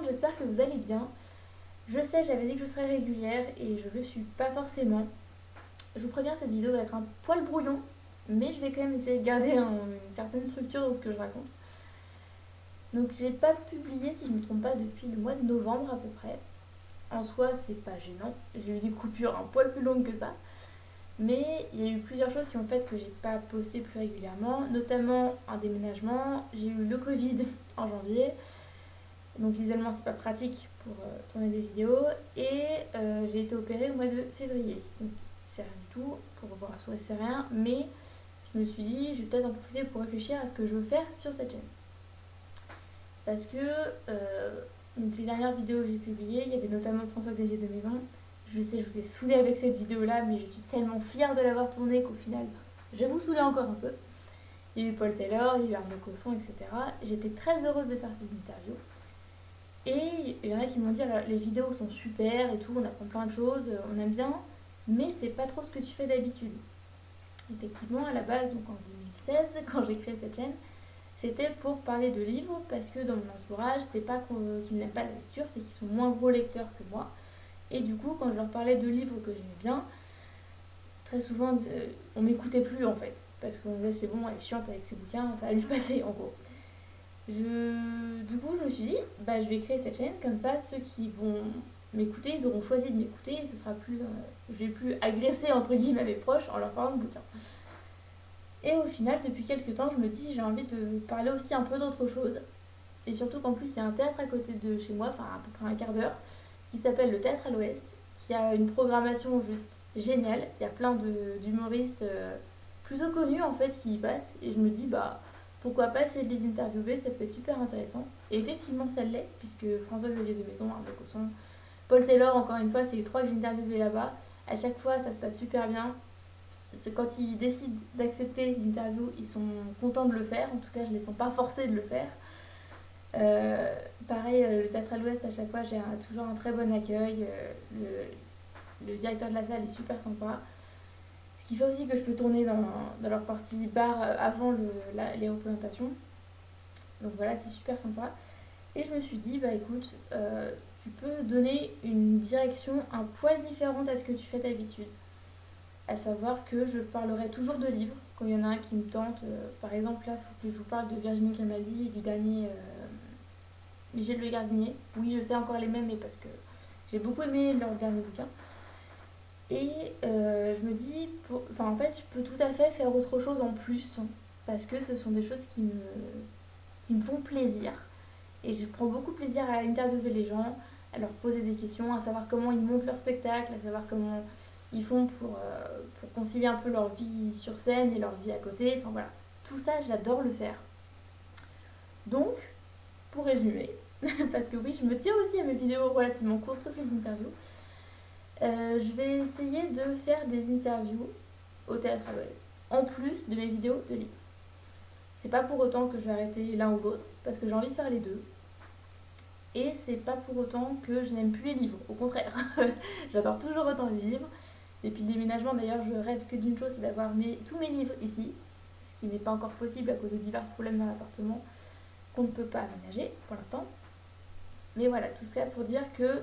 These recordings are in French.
monde, j'espère que vous allez bien. Je sais, j'avais dit que je serais régulière et je le suis pas forcément. Je vous préviens, cette vidéo va être un poil brouillon, mais je vais quand même essayer de garder une certaine structure dans ce que je raconte. Donc j'ai pas publié, si je me trompe pas, depuis le mois de novembre à peu près. En soi, c'est pas gênant. J'ai eu des coupures un poil plus longues que ça. Mais il y a eu plusieurs choses qui ont fait que j'ai pas posté plus régulièrement, notamment un déménagement. J'ai eu le Covid en janvier. Donc l'isolement c'est pas pratique pour tourner des vidéos et j'ai été opérée au mois de février. Donc c'est rien du tout, pour revoir à souhait c'est rien, mais je me suis dit je vais peut-être en profiter pour réfléchir à ce que je veux faire sur cette chaîne. Parce que donc les dernières vidéos que j'ai publiées, il y avait notamment François-Xavier de Maison. Je sais, je vous ai saoulé avec cette vidéo là, mais je suis tellement fière de l'avoir tournée qu'au final je vais vous saouler encore un peu. Il y a eu Paul Taylor, il y a eu Arnaud Cosson, etc. J'étais très heureuse de faire ces interviews. Et il y en a qui m'ont dit les vidéos sont super et tout, on apprend plein de choses, on aime bien, mais c'est pas trop ce que tu fais d'habitude. Effectivement, à la base, donc en 2016, quand j'ai créé cette chaîne, c'était pour parler de livres parce que dans mon entourage, c'est pas qu'ils n'aiment pas la lecture, c'est qu'ils sont moins gros lecteurs que moi. Et du coup, quand je leur parlais de livres que j'aimais bien, très souvent, on m'écoutait plus en fait. Parce qu'on me disait c'est bon, elle est chiante avec ses bouquins, ça va lui passer en gros. Du coup, je me suis dit, bah, je vais créer cette chaîne, comme ça, ceux qui vont m'écouter, ils auront choisi de m'écouter, et ce sera plus, je vais plus agresser entre guillemets mes proches en leur parlant de bouquins. Et au final, depuis quelques temps, je me dis, j'ai envie de parler aussi un peu d'autre chose. Et surtout qu'en plus, il y a un théâtre à côté de chez moi, enfin à peu près un quart d'heure, qui s'appelle le Théâtre à l'Ouest, qui a une programmation juste géniale. Il y a plein d'humoristes plutôt connus en fait qui y passent. Et je me dis, bah pourquoi pas essayer de les interviewer, ça peut être super intéressant. Et effectivement, ça l'est, puisque François-Xavier de Maison, Arnaud Cosson, Paul Taylor, encore une fois, c'est les trois que j'ai interviewés là-bas. À chaque fois, ça se passe super bien. Quand ils décident d'accepter l'interview, ils sont contents de le faire. En tout cas, je ne les sens pas forcés de le faire. Pareil, le Théâtre à l'Ouest, à chaque fois, j'ai toujours un très bon accueil. Le directeur de la salle est super sympa. Ce qui fait aussi que je peux tourner dans leur partie bar avant les représentations. Donc voilà, c'est super sympa. Et je me suis dit, bah écoute, tu peux donner une direction un poil différente à ce que tu fais d'habitude. À savoir que je parlerai toujours de livres, quand il y en a un qui me tente. Par exemple, là, il faut que je vous parle de Virginie Grimaldi et du dernier Michel Le Gardinier. Oui, je sais encore les mêmes, mais parce que j'ai beaucoup aimé leur dernier bouquin. Et je me dis, en fait, je peux tout à fait faire autre chose en plus, parce que ce sont des choses qui me font plaisir. Et je prends beaucoup plaisir à interviewer les gens, à leur poser des questions, à savoir comment ils montent leur spectacle, à savoir comment ils font pour concilier un peu leur vie sur scène et leur vie à côté. Enfin voilà, tout ça, j'adore le faire. Donc, pour résumer, parce que oui, je me tiens aussi à mes vidéos relativement courtes, sauf les interviews, je vais essayer de faire des interviews au Théâtre à l'Ouest, en plus de mes vidéos de livres. C'est pas pour autant que je vais arrêter l'un ou l'autre, parce que j'ai envie de faire les deux. Et c'est pas pour autant que je n'aime plus les livres, au contraire. J'adore toujours autant les livres. Depuis le déménagement, d'ailleurs, je rêve que d'une chose, c'est d'avoir tous mes livres ici, ce qui n'est pas encore possible à cause de divers problèmes dans l'appartement qu'on ne peut pas aménager pour l'instant. Mais voilà, tout ça pour dire que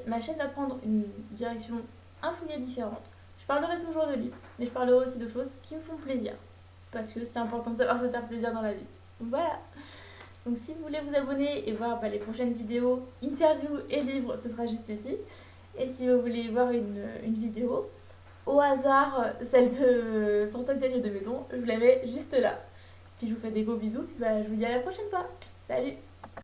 ma chaîne va prendre une direction un chouïa différente. Je parlerai toujours de livres, mais je parlerai aussi de choses qui me font plaisir. Parce que c'est important de savoir se faire plaisir dans la vie. Donc voilà. Donc si vous voulez vous abonner et voir les prochaines vidéos, interviews et livres, ce sera juste ici. Et si vous voulez voir une vidéo, au hasard, celle de François-Xavier de Maison, je vous la mets juste là. Puis je vous fais des gros bisous, puis je vous dis à la prochaine fois. Salut!